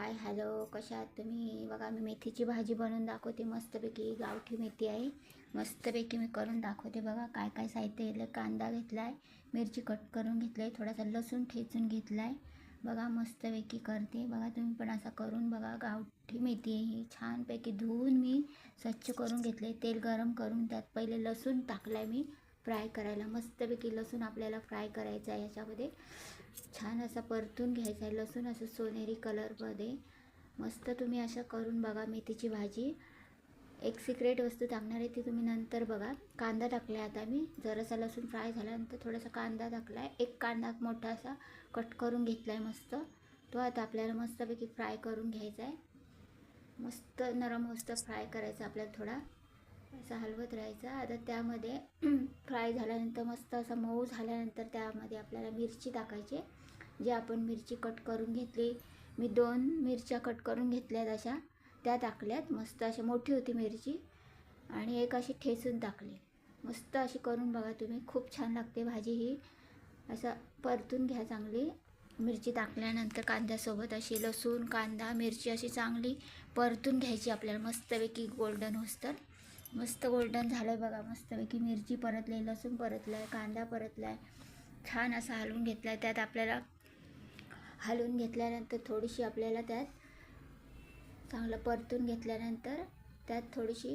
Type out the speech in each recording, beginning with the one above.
Hi hello, कशा आहात तुम्ही? बघा मी मेथीची भाजी बनवून दाखवते. मस्तपैकी गावठी मेथी आहे. मस्तपैकी मी करून दाखवते. बघा काय काय साहित्य घेतलं. कांदा घेतला आहे, मिरची कट करून घेतली आहे, थोडासा लसूण ठेचून घेतला आहे. बघा मस्तपैकी करते. बघा तुम्ही पण असा करून बघा. गावठी मेथी आहे ही. छानपैकी धुवून मी स्वच्छ करून घेतले. तेल गरम करून त्यात पहिले लसूण टाकला आहे मी फ्राय करायला. मस्तपैकी लसूण आपल्याला फ्राय करायचा आहे. याच्यामध्ये छान असा परतून घ्यायचा आहे लसूण, असं सोनेरी कलरमध्ये. मस्त तुम्ही असं करून बघा मेथीची भाजी. एक सिक्रेट वस्तू टाकणार आहे ती तुम्ही नंतर बघा. कांदा टाकला आहे आता मी. जरासा लसूण फ्राय झाल्यानंतर थोडासा कांदा टाकला आहे. एक कांदा मोठा असा कट करून घेतला आहे मस्त. तो आता आपल्याला मस्तपैकी फ्राय करून घ्यायचा आहे. मस्त नरम मस्त फ्राय करायचा आपल्याला. थोडा असं हलवत राहायचा. आता त्यामध्ये फ्राय झाल्यानंतर मस्त असं मऊ झाल्यानंतर त्यामध्ये आपल्याला मिरची टाकायची. जे आपण मिरची कट करून घेतली, मी 2 मिरच्या कट करून घेतल्यात अशा, त्या टाकल्यात. मस्त अशी मोठी होती मिरची आणि एक अशी ठेचून टाकली. मस्त अशी करून बघा तुम्ही. खूप छान लागते भाजी ही. असं परतून घ्या चांगली. मिरची टाकल्यानंतर कांद्यासोबत अशी लसूण कांदा मिरची अशी चांगली परतून घ्यायची आपल्याला मस्तपैकी गोल्डन होस्तर. मस्त गोल्डन झालं बघा. मस्तपैकी मिरची परतली, लसूण परतला आहे, कांदा परतला आहे. छान असा हलवून घेतला आहे. त्यात आपल्याला हलवून घेतल्यानंतर थोडीशी आपल्याला त्यात चांगलं परतून घेतल्यानंतर त्यात थोडीशी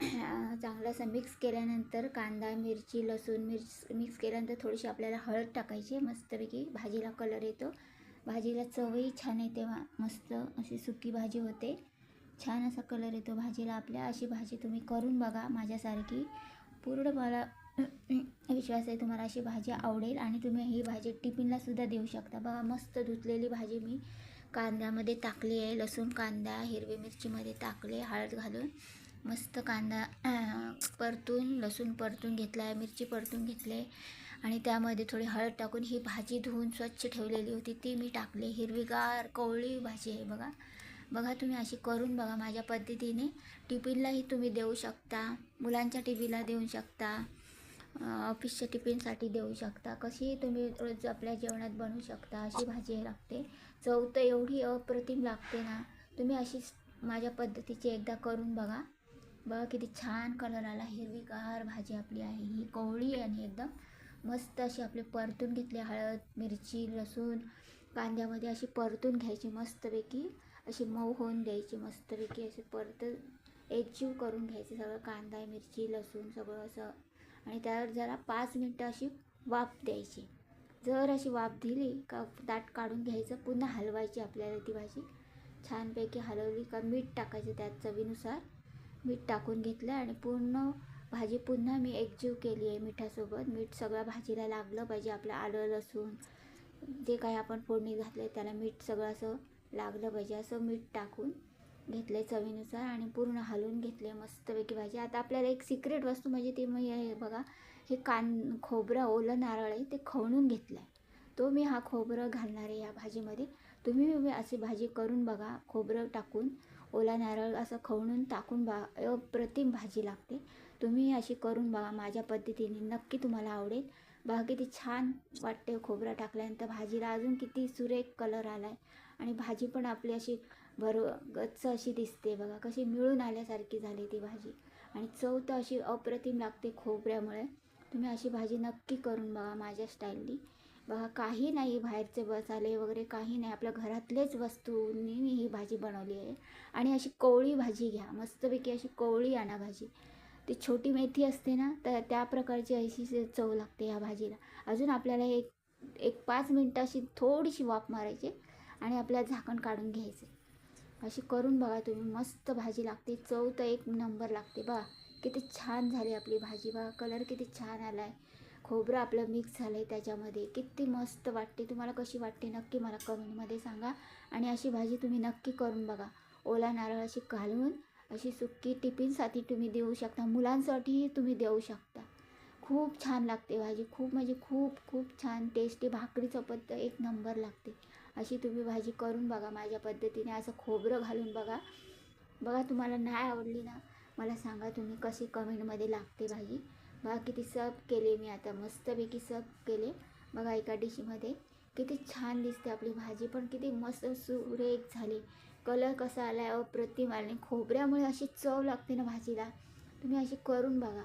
चांगलं असं मिक्स केल्यानंतर कांदा मिरची लसूण मिक्स केल्यानंतर थोडीशी आपल्याला हळद टाकायची. मस्तपैकी भाजीला कलर येतो, भाजीला चवही छान येते. मस्त अशी सुकी भाजी होते. छान असा कलर येतो भाजीला आपल्या. अशी भाजी तुम्ही करून बघा माझ्यासारखी. पूर्ण मला विश्वास आहे तुम्हाला अशी भाजी आवडेल. आणि तुम्ही ही भाजी टिफिनलासुद्धा देऊ शकता. बघा मस्त धुतलेली भाजी मी कांद्यामध्ये टाकली आहे. लसूण कांदा हिरवी मिरचीमध्ये टाकले हळद घालून. मस्त कांदा परतून लसूण परतून घेतला आहे, मिरची परतून घेतले आणि त्यामध्ये थोडी हळद टाकून ही भाजी धुवून स्वच्छ ठेवलेली होती ती मी टाकली. हिरवीगार कवळी भाजी आहे बघा. बघा तुम्ही अशी करून बघा माझ्या पद्धतीने. टिफिनलाही तुम्ही देऊ शकता, मुलांच्या टिफिनला देऊ शकता, ऑफिसच्या टिफिनसाठी देऊ शकता. कशी तुम्ही रोज आपल्या जेवणात बनवू शकता. अशी भाजी लागते. चव तर एवढी अप्रतिम लागते ना. तुम्ही अशी माझ्या पद्धतीची एकदा करून बघा. बघा किती छान कलर आला. हिरवीगार भाजी आपली आहे ही. कवळी आणि एकदम मस्त अशी आपली परतून घेतली. हळद मिरची लसूण कांद्यामध्ये अशी परतून घ्यायची मस्तपैकी. अशी मऊ होऊन द्यायची मस्तपैकी. अशी एकजीव करून घ्यायची सगळं कांदा मिरची लसूण सगळं असं. आणि त्यावर जरा 5 मिनटं अशी वाफ द्यायची. जर अशी वाफ दिली का ताट काढून घ्यायचं. पुन्हा हलवायची आपल्याला ती भाजी. छानपैकी हलवली का मीठ टाकायचं त्यात चवीनुसार. मीठ टाकून घेतलं आणि पूर्ण भाजी पुन्हा मी एकजीव केली आहे मिठासोबत. मीठ सगळ्या भाजीला लागलं पाहिजे. आपलं आलं लसूण जे काही आपण फोडणी घातले त्याला मीठ सगळं असं लागलं पाहिजे. असं मीठ टाकून घेतले चवीनुसार आणि पूर्ण हलवून घेतले मस्तपैकी भाजी. आता आपल्याला एक सिक्रेट वस्तू म्हणजे ते मी बघा हे खोबरं ओलं नारळ आहे ते खवणून घेतलं आहे. तो मी हा खोबरं घालणार आहे या भाजीमध्ये. तुम्ही अशी भाजी करून बघा. खोबरं टाकून ओला नारळ असं खवणून टाकून बघा. अप्रतिम भाजी लागते. तुम्ही अशी करून बघा माझ्या पद्धतीने. नक्की तुम्हाला आवडेल. बघा किती छान वाटते खोबरं टाकल्यानंतर भाजीला. अजून किती सुरेख कलर आला आहे आणि भाजी पण आपली अशी गच्च अशी दिसते बघा. कशी मिळून आल्यासारखी झाली ती भाजी. आणि चव तर अशी अप्रतिम लागते खोबऱ्यामुळे. तुम्ही अशी भाजी नक्की करून बघा माझ्या स्टाईलनी. बघा काही नाही बाहेरचे मसाले वगैरे काही नाही. आपल्या घरातलेच वस्तूंनी मी ही भाजी बनवली आहे. आणि अशी कोवळी भाजी घ्या मस्तपैकी. अशी कोवळी आणा भाजी. ती छोटी मेथी असते ना तर त्या प्रकारची अशी चव लागते या भाजीला. अजून आपल्याला एक 5 मिनटं अशी थोडीशी वाफ मारायची आणि आपल्याला झाकण काढून घ्यायचे. अशी करून बघा तुम्ही. मस्त भाजी लागते. चव तर एक नंबर लागते. बघा किती छान झाली आपली भाजी. बघा कलर किती छान आला आहे. खोबरं आपलं मिक्स झालं आहे त्याच्यामध्ये. किती मस्त वाटते. तुम्हाला कशी वाटते नक्की मला कमेंटमध्ये सांगा. आणि अशी भाजी तुम्ही नक्की करून बघा. ओला नारळ अशी घालून अशी सुक्की टिफिनसाठी तुम्ही देऊ शकता. मुलांसाठीही तुम्ही देऊ शकता. खूप छान लागते भाजी. खूप म्हणजे खूप खूप छान टेस्टी. भाकरी चपाती तर एक नंबर लागते. अशी तुम्ही भाजी करून बघा माझ्या पद्धतीने. असं खोबरं घालून बघा. बघा तुम्हाला नाही आवडली ना मला सांगा तुम्ही कशी कमेंटमध्ये लागते भाजी. बघा किती सर्व केले मी आता. मस्तपैकी सर्व केले बघा एका डिशमध्ये. किती छान दिसते आपली भाजी, पण किती मस्त सुरेख झाली. कलर कसा आला आहे अप्रतिम आला. खोबऱ्यामुळे अशी चव लागते ना भाजीला, तुम्ही अशी करून बघा.